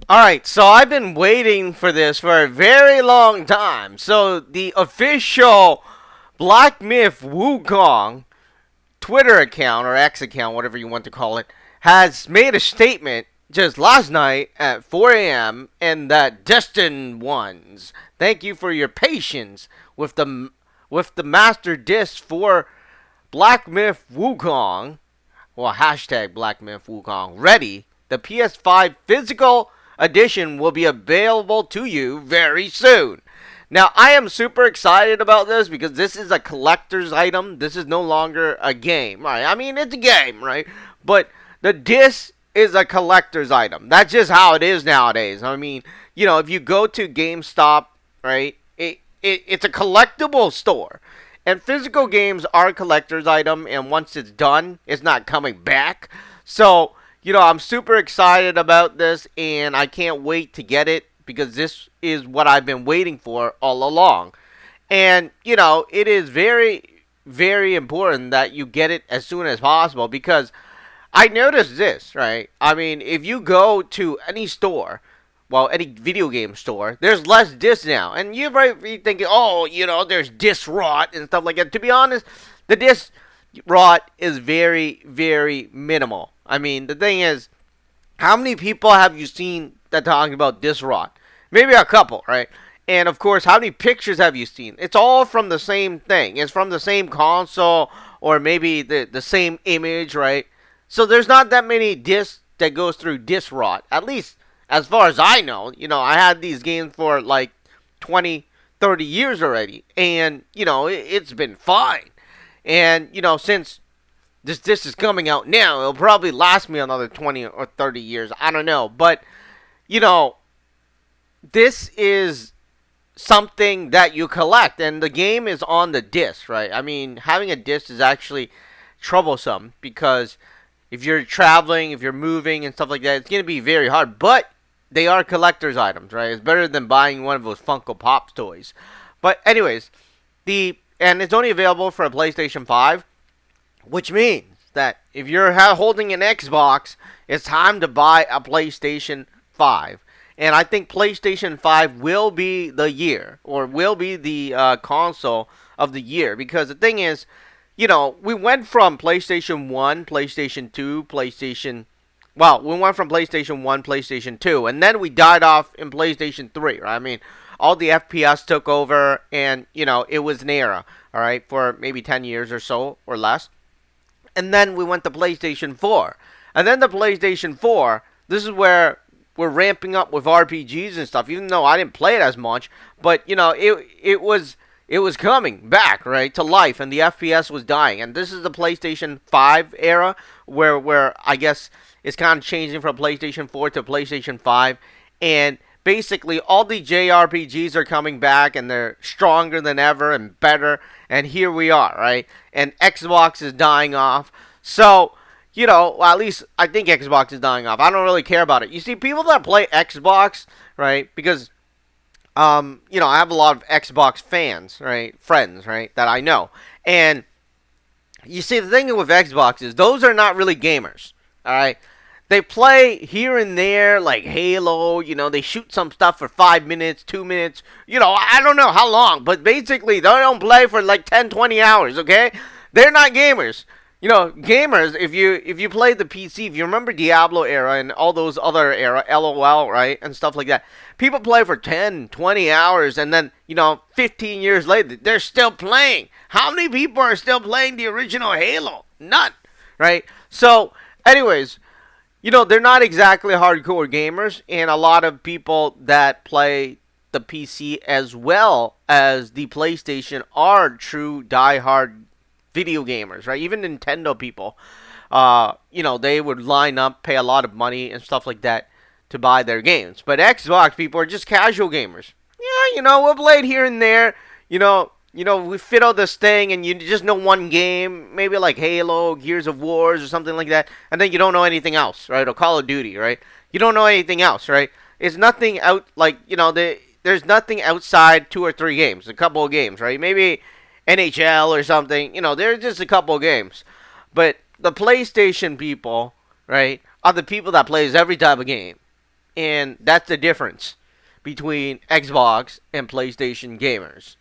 Alright, so I've been waiting for this for a very long time. So the official Black Myth Wukong Twitter account, or X account, whatever you want to call it, has made a statement just last night at 4 a.m. and that Destined Ones, thank you for your patience with the master disc for Black Myth Wukong, well, hashtag Black Myth Wukong, ready. The PS5 physical edition will be available to you very soon. Now, I am super excited about this because this is a collector's item. This is no longer a game, right? I mean, it's a game, right? But the disc is a collector's item. That's just how it is nowadays. I mean, if you go to GameStop, right, it's a collectible store. And physical games are a collector's item, and once it's done, it's not coming back. So, I'm super excited about this, and I can't wait to get it because this is what I've been waiting for all along. And, it is very, very important that you get it as soon as possible because I noticed this, right? I mean, if you go to any store, well, any video game store, there's less discs now. And you might be thinking, oh, there's disc rot and stuff like that. To be honest, the disc rot is very, very minimal. I mean, the thing is, how many people have you seen that talking about disc rot? Maybe a couple, right? And of course, how many pictures have you seen? It's all from the same thing. It's from the same console or maybe the same image, right? So there's not that many discs that goes through disc rot. At least as far as I know, I had these games for like 20, 30 years already. And, it's been fine. And, since this disc is coming out now, it'll probably last me another 20 or 30 years. I don't know. But, you know, this is something that you collect. And the game is on the disc, right? I mean, having a disc is actually troublesome because if you're traveling, if you're moving and stuff like that, it's going to be very hard. But they are collector's items, right? It's better than buying one of those Funko Pop toys. But anyways, and it's only available for a PlayStation 5, which means that if you're holding an Xbox, it's time to buy a PlayStation 5. And I think PlayStation 5 will be the year, or will be the console of the year. Because the thing is, we went from PlayStation 1, PlayStation 2, we went from PlayStation 1, PlayStation 2, and then we died off in PlayStation 3, right? I mean, all the FPS took over, and, it was an era, all right, for maybe 10 years or so, or less. And then we went to PlayStation 4. And then the PlayStation 4, this is where we're ramping up with RPGs and stuff, even though I didn't play it as much, but, it was coming back, right, to life, and the FPS was dying. And this is the PlayStation 5 era, where I guess it's kind of changing from PlayStation 4 to PlayStation 5. And basically, all the JRPGs are coming back, and they're stronger than ever and better. And here we are, right? And Xbox is dying off. So, well, at least I think Xbox is dying off. I don't really care about it. You see, people that play Xbox, right, because I have a lot of Xbox fans, right? Friends, right? That I know. And you see, the thing with Xbox is those are not really gamers, all right? They play here and there, like Halo, they shoot some stuff for 5 minutes, 2 minutes, I don't know how long, but basically they don't play for like 10, 20 hours, okay? They're not gamers. Gamers, if you play the PC, if you remember Diablo era and all those other era, LOL, right, and stuff like that, people play for 10, 20 hours, and then, 15 years later, they're still playing. How many people are still playing the original Halo? None, right? So, anyways, they're not exactly hardcore gamers, and a lot of people that play the PC as well as the PlayStation are true diehard video gamers, right? Even Nintendo people, they would line up, pay a lot of money and stuff like that to buy their games. But Xbox people are just casual gamers. Yeah, we'll play it here and there. We fiddle this thing and you just know one game, maybe like Halo, Gears of Wars or something like that, and then you don't know anything else, right? Or Call of Duty, right? You don't know anything else, right? It's nothing out, like, there's nothing outside 2 or 3 games, a couple of games, right? Maybe NHL or something, there's just a couple of games. But the PlayStation people, right, are the people that plays every type of game. And that's the difference between Xbox and PlayStation gamers.